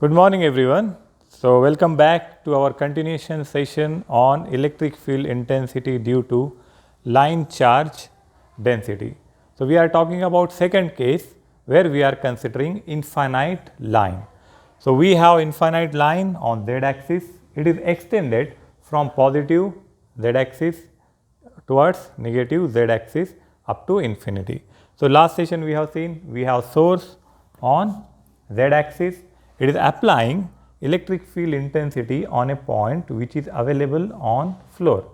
Good morning everyone. So welcome back to our continuation session on electric field intensity due to line charge density. So we are talking about second case where we are considering infinite line. So we have infinite line on z axis. It is extended from positive z axis towards negative z axis up to infinity. So last session we have seen we have source on z axis. It is applying electric field intensity on a point which is available on floor.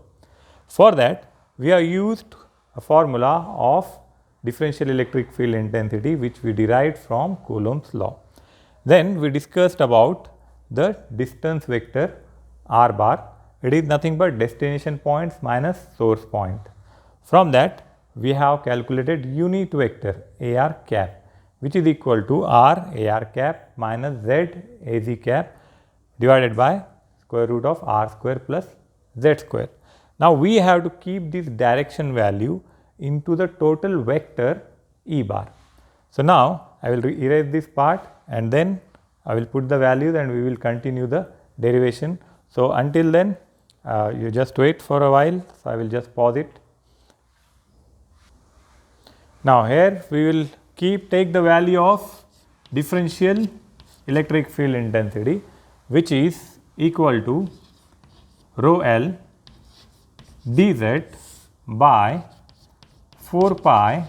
For that we have used a formula of differential electric field intensity which we derived from Coulomb's law. Then we discussed about the distance vector r bar. It is nothing but destination points minus source point. From that we have calculated unit vector ar cap, which is equal to r ar cap minus z az cap divided by square root of r square plus z square. Now we have to keep this direction value into the total vector E bar. So now I will erase this part and then I will put the values and we will continue the derivation. So until then you just wait for a while. So I will just pause it. Now here we will take the value of differential electric field intensity, which is equal to rho L dz by 4 pi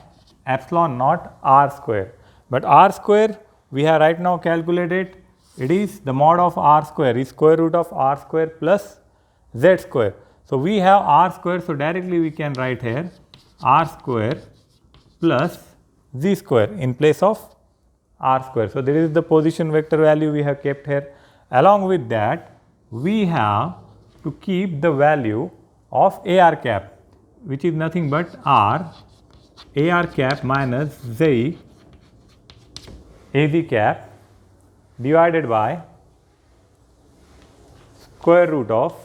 epsilon naught r square. But r square we have right now calculated, it is the mod of r square is square root of r square plus z square. So we have r square, so directly we can write here r square plus z square in place of r square. So, there is the position vector value we have kept here. Along with that, we have to keep the value of ar cap, which is nothing but r ar cap minus z az cap divided by square root of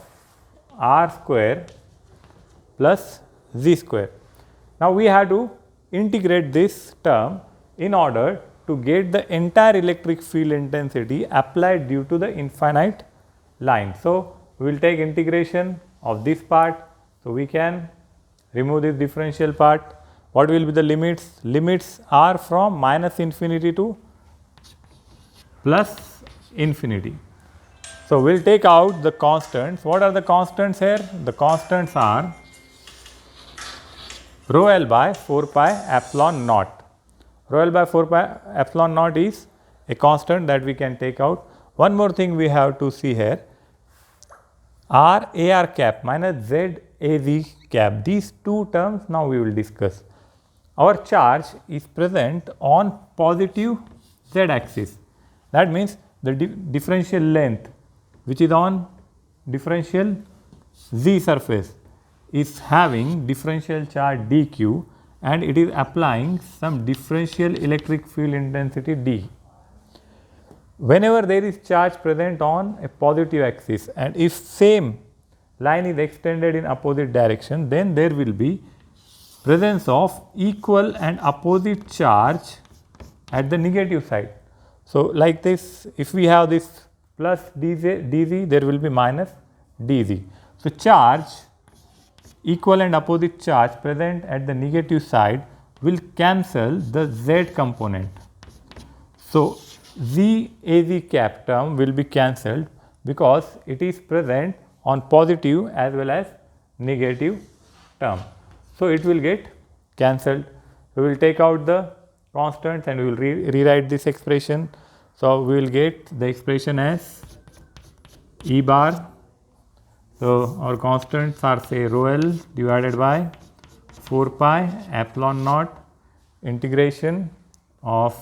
r square plus z square. Now, we have to integrate this term in order to get the entire electric field intensity applied due to the infinite line. So, we will take integration of this part. So, we can remove this differential part. What will be the limits? Limits are from minus infinity to plus infinity. So, we will take out the constants. What are the constants here? The constants are rho L by 4 pi epsilon naught. Rho L by 4 pi epsilon naught is a constant that we can take out. One more thing we have to see here, r ar cap minus z az cap, these two terms now we will discuss. Our charge is present on positive z axis. That means the differential length which is on differential z surface is having differential charge dq and it is applying some differential electric field intensity d. Whenever there is charge present on a positive axis and if same line is extended in opposite direction, then there will be presence of equal and opposite charge at the negative side. So, like this, if we have this plus dz, there will be minus dz. So, charge equal and opposite charge present at the negative side will cancel the z component. So, z az cap term will be cancelled because it is present on positive as well as negative term. So, it will get cancelled. We will take out the constants and we will rewrite this expression. So, we will get the expression as E bar. So, our constants are say rho L divided by 4 pi epsilon naught integration of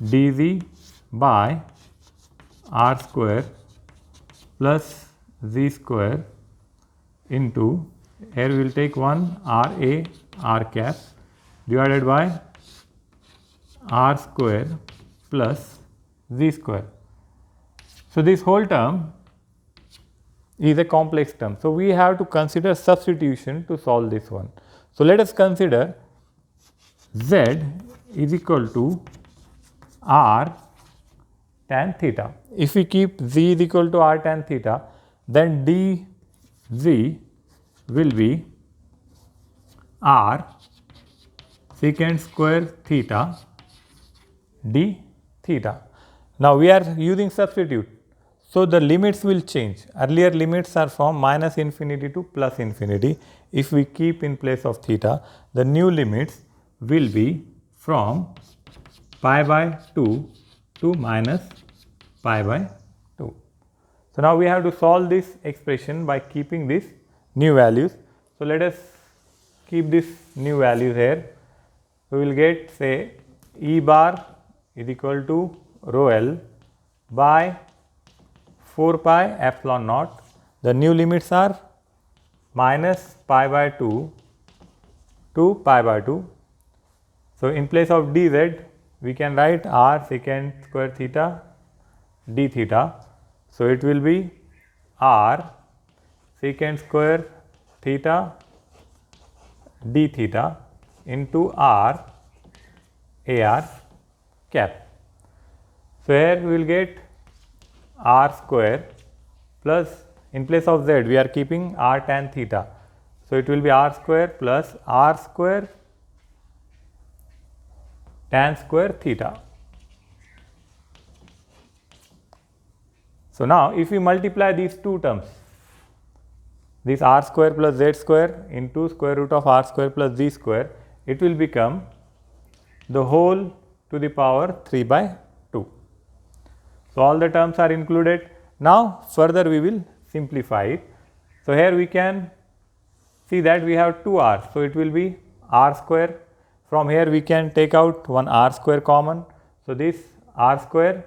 dz by r square plus z square into, here we will take one r a r cap divided by r square plus z square. So, this whole term is a complex term. So, we have to consider substitution to solve this one. So, let us consider z is equal to r tan theta. If we keep z is equal to r tan theta, then dz will be r secant square theta d theta. Now we are using substitute. So the limits will change. Earlier limits are from minus infinity to plus infinity. If we keep in place of theta, the new limits will be from pi by 2 to minus pi by 2. So now we have to solve this expression by keeping these new values. So let us keep this new value here. We will get, say, E bar is equal to rho L by 4 pi epsilon naught. The new limits are minus pi by 2 to pi by 2. So in place of dz, we can write r secant square theta d theta. So it will be r secant square theta d theta into r ar cap. So here we will get r square plus, in place of z we are keeping r tan theta. So it will be r square plus r square tan square theta. So now if we multiply these two terms, this r square plus z square into square root of r square plus z square, it will become the whole to the power 3 by 2. So all the terms are included. Now further we will simplify it. So here we can see that we have 2 r's. So it will be r square. From here we can take out one r square common. So this r square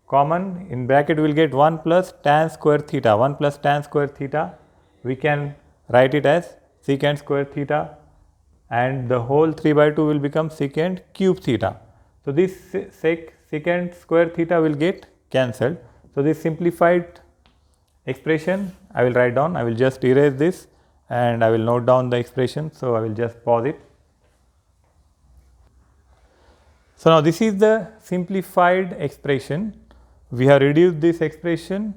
common, in bracket we will get 1 plus tan square theta. 1 plus tan square theta, we can write it as secant square theta, and the whole 3 by 2 will become secant cube theta. So this secant square theta will get cancelled. So this simplified expression I will write down. I will just erase this and I will note down the expression. So I will just pause it. So now this is the simplified expression. We have reduced this expression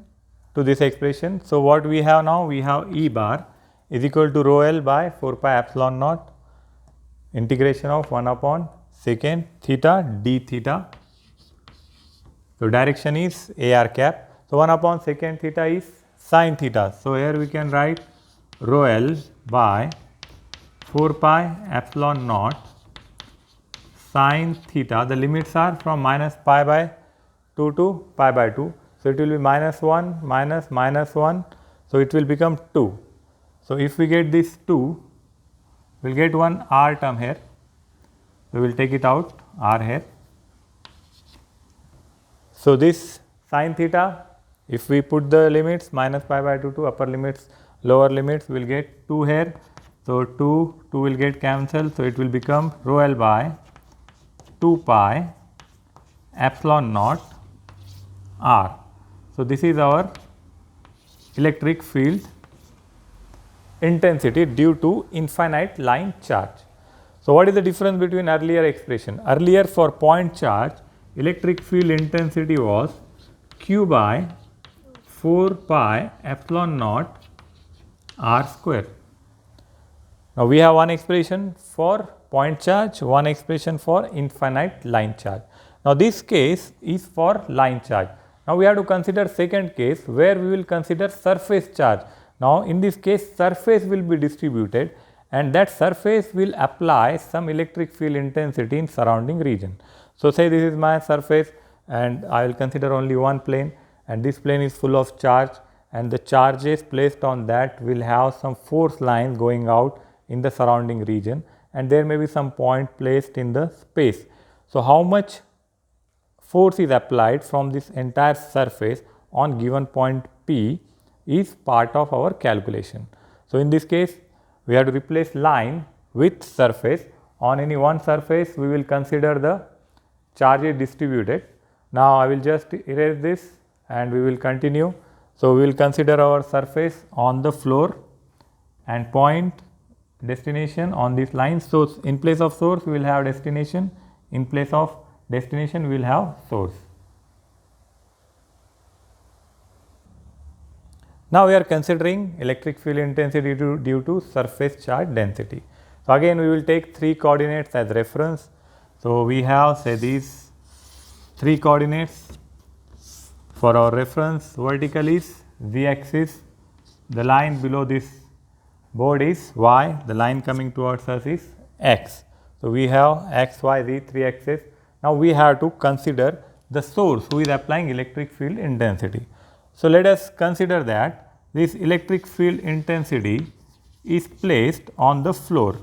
to this expression. So what we have now, we have E bar is equal to rho L by 4 pi epsilon naught integration of 1 upon secant theta d theta. So direction is AR cap. So 1 upon secant theta is sin theta. So here we can write rho L by 4 pi epsilon naught sin theta. The limits are from minus pi by 2 to pi by 2. So it will be minus 1 minus minus 1. So it will become 2. So if we get this 2, we will get one r term here. We will take it out, r here. So this sin theta, if we put the limits minus pi by 2 to upper limits, lower limits, we will get 2 here. So 2 will get cancelled. So it will become rho L by 2 pi epsilon naught r. So this is our electric field intensity due to infinite line charge. So what is the difference between earlier expression? Earlier for point charge, electric field intensity was q by 4 pi epsilon naught r square. Now we have one expression for point charge, one expression for infinite line charge. Now this case is for line charge. Now we have to consider second case where we will consider surface charge. Now in this case surface will be distributed and that surface will apply some electric field intensity in surrounding region. So say this is my surface and I will consider only one plane, and this plane is full of charge, and the charges placed on that will have some force lines going out in the surrounding region, and there may be some point placed in the space. So how much force is applied from this entire surface on given point P is part of our calculation. So in this case we have to replace line with surface. On any one surface we will consider the charges distributed. Now I will just erase this and we will continue. So we will consider our surface on the floor and point destination on this line. So in place of source we will have destination, in place of destination we will have source. Now we are considering electric field intensity due to surface charge density. So again we will take 3 coordinates as reference. So we have say these 3 coordinates for our reference. Vertical is z axis, the line below this board is y, the line coming towards us is x. So we have x, y, z, 3 axes. Now we have to consider the source who is applying electric field intensity. So let us consider that this electric field intensity is placed on the floor.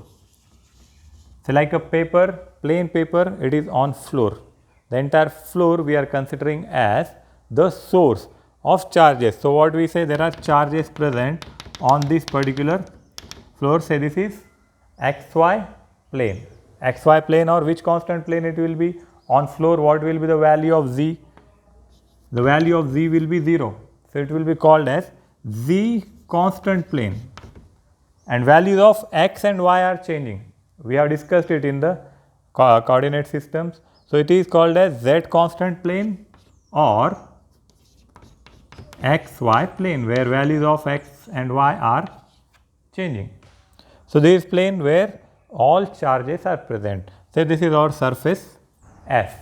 So like a paper, plain paper, it is on floor. The entire floor we are considering as the source of charges. So what we say, there are charges present on this particular floor. Say this is xy plane. Xy plane, or which constant plane it will be? On floor, what will be the value of z? The value of z will be 0. So it will be called as z constant plane, and values of x and y are changing. We have discussed it in the coordinate systems. So it is called as z constant plane or xy plane, where values of x and y are changing. So this is plane where all charges are present. Say this is our surface S.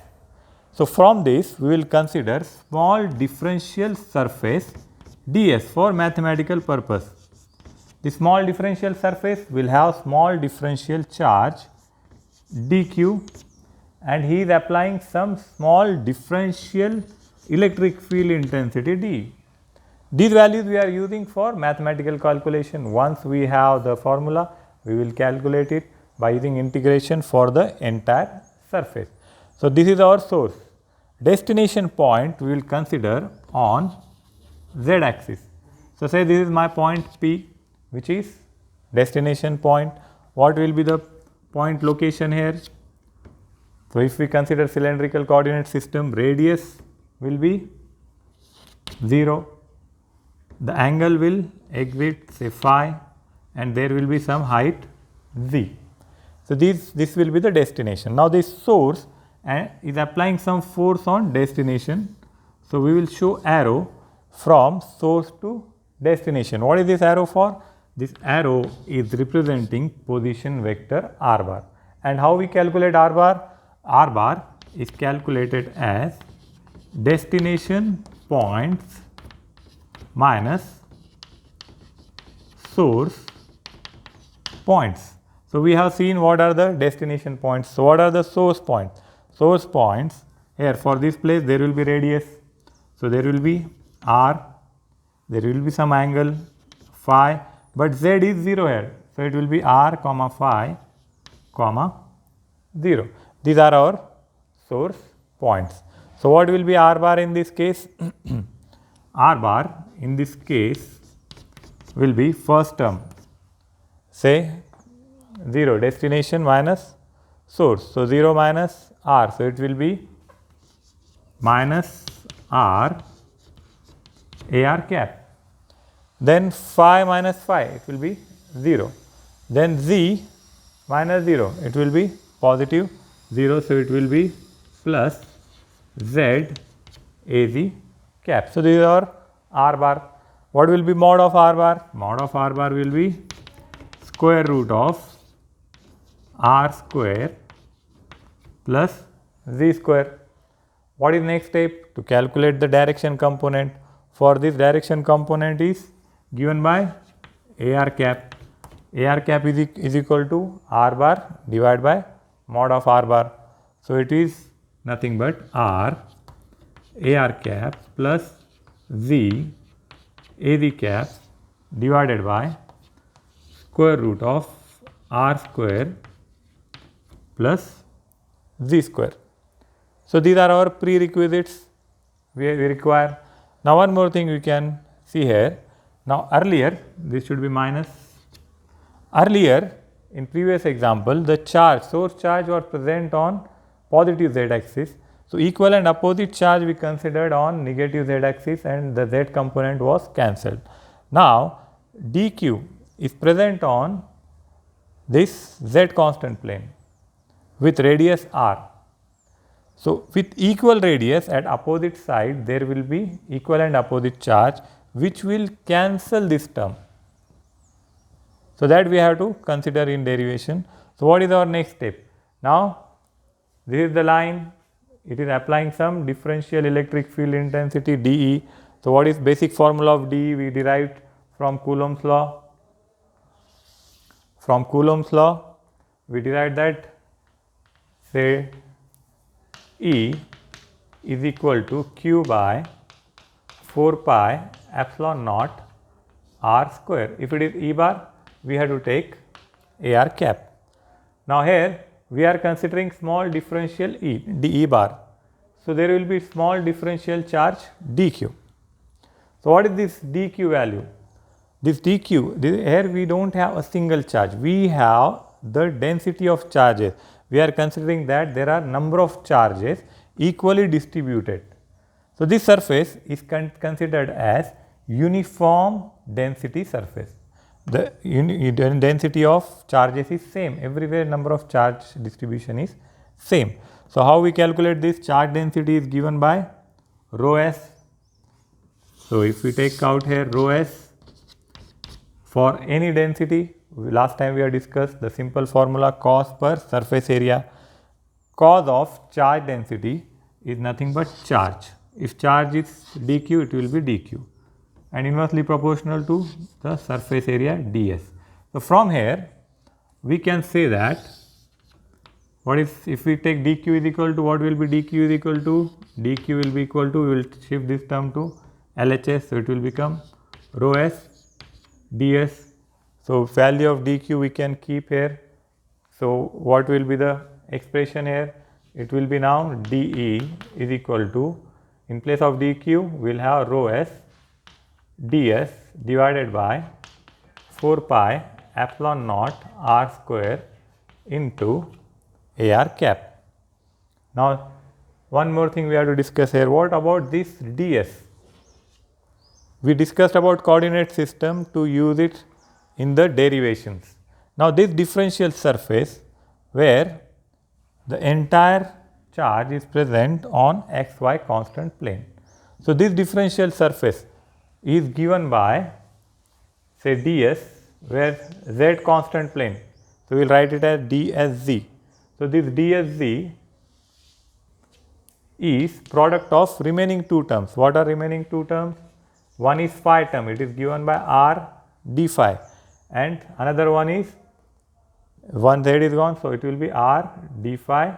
So from this we will consider small differential surface ds for mathematical purpose. The small differential surface will have small differential charge dq, and he is applying some small differential electric field intensity d. These values we are using for mathematical calculation. Once we have the formula, we will calculate it by using integration for the entire surface. So this is our source. Destination point we will consider on z axis. So say this is my point P, which is destination point. What will be the point location here? So if we consider cylindrical coordinate system, radius will be 0. The angle will exit say phi, and there will be some height z. So this will be the destination. Now this source is applying some force on destination. So we will show arrow from source to destination. What is this arrow for? This arrow is representing position vector r bar. And how we calculate r bar? R bar is calculated as destination points minus source points. So we have seen what are the destination points. So what are the source points? Source points, here for this place there will be radius. So there will be r, there will be some angle phi, but z is 0 here. So it will be r comma phi comma 0. These are our source points. So what will be r bar in this case? R bar in this case will be first term, say 0, destination minus source. So 0 minus r, so it will be minus r ar cap. Then phi minus phi, it will be 0. Then z minus 0, it will be positive 0, so it will be plus z az cap. So this is our r bar. What will be mod of r bar? Mod of r bar will be square root of r square plus z square. What is next step? To calculate the direction component. For this, direction component is given by ar cap. Ar cap is equal to r bar divided by mod of r bar. So it is nothing but r ar cap plus z az cap divided by square root of r square plus z square. So these are our prerequisites we require. Now one more thing we can see here. Now earlier this should be minus. Earlier in previous example, the charge, source charge was present on positive z axis. So equal and opposite charge we considered on negative z axis, and the z component was cancelled. Now dq is present on this z constant plane with radius r. So with equal radius at opposite side, there will be equal and opposite charge, which will cancel this term. So that we have to consider in derivation. So what is our next step? Now this is the line, it is applying some differential electric field intensity dE. So what is basic formula of dE? We derived from Coulomb's law. From Coulomb's law, we derived that, say, E is equal to Q by 4 pi epsilon naught R square. If it is E bar, we have to take AR cap. Now here we are considering small differential E, dE bar. So there will be small differential charge dQ. So what is this dQ value? This dQ, here we don't have a single charge, we have the density of charges. We are considering that there are number of charges equally distributed. So this surface is considered as uniform density surface. The density of charges is same, everywhere number of charge distribution is same. So how we calculate this? Charge density is given by rho s. So if we take out here rho s for any density, last time we have discussed the simple formula cos per surface area. Cos of charge density is nothing but charge. If charge is dq, it will be dq and inversely proportional to the surface area ds. So from here we can say that what is, if we take dq is equal to, what will be dq is equal to? dq will be equal to, we will shift this term to LHS, so it will become rho s ds. So value of dq we can keep here. So what will be the expression here? It will be now dE is equal to, in place of dq we will have rho s ds divided by 4 pi epsilon naught R square into AR cap. Now one more thing we have to discuss here. What about this ds? We discussed about coordinate system to use it in the derivations. Now this differential surface where the entire charge is present on xy constant plane. So this differential surface is given by, say, ds where z constant plane. So we will write it as dsz. So this dsz is product of remaining two terms. What are remaining two terms? One is phi term, it is given by r d phi, and another one is, one z is gone, so it will be r d phi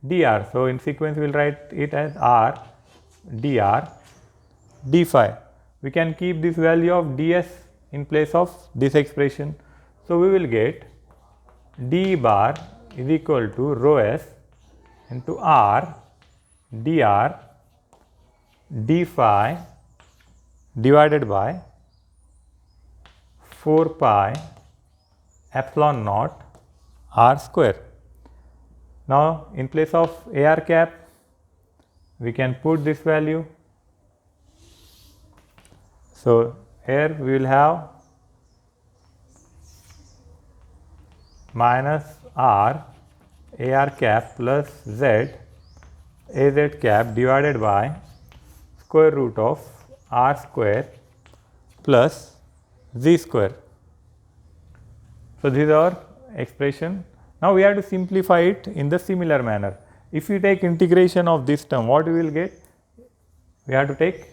dr. So in sequence we will write it as r dr d phi. We can keep this value of ds in place of this expression. So we will get d bar is equal to rho s into r dr d phi divided by 4 pi epsilon naught R square. Now in place of AR cap we can put this value. So here we will have minus R AR cap plus Z AZ cap divided by square root of R square plus Z square. So this is our expression. Now we have to simplify it in the similar manner. If we take integration of this term, what we will get? We have to take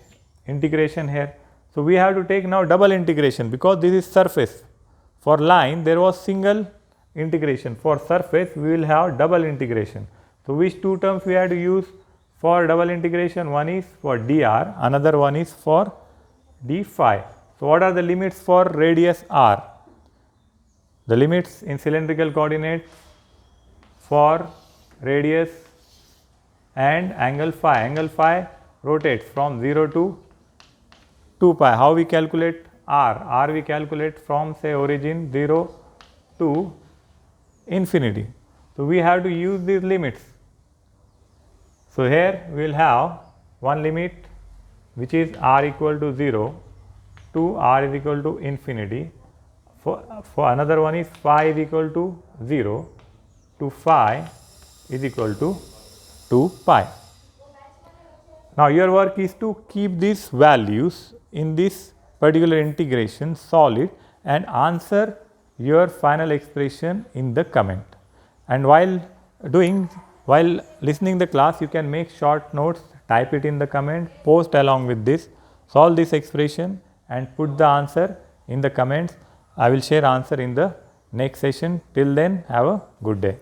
integration here. So we have to take now double integration because this is surface. For line there was single integration. For surface we will have double integration. So which two terms we have to use for double integration? One is for dr, another one is for d phi. So what are the limits for radius r? The limits in cylindrical coordinates for radius and angle phi. Angle phi rotates from 0 to 2 pi. How we calculate r? R we calculate from, say, origin 0 to infinity. So we have to use these limits. So here we will have one limit which is r equal to 0 to r is equal to infinity. For another one is phi is equal to 0 to phi is equal to 2 pi. Now your work is to keep these values in this particular integration, solve it and answer your final expression in the comment. And while listening the class, you can make short notes, type it in the comment, post along with this, solve this expression and put the answer in the comments. I will share answer in the next session. Till then, have a good day.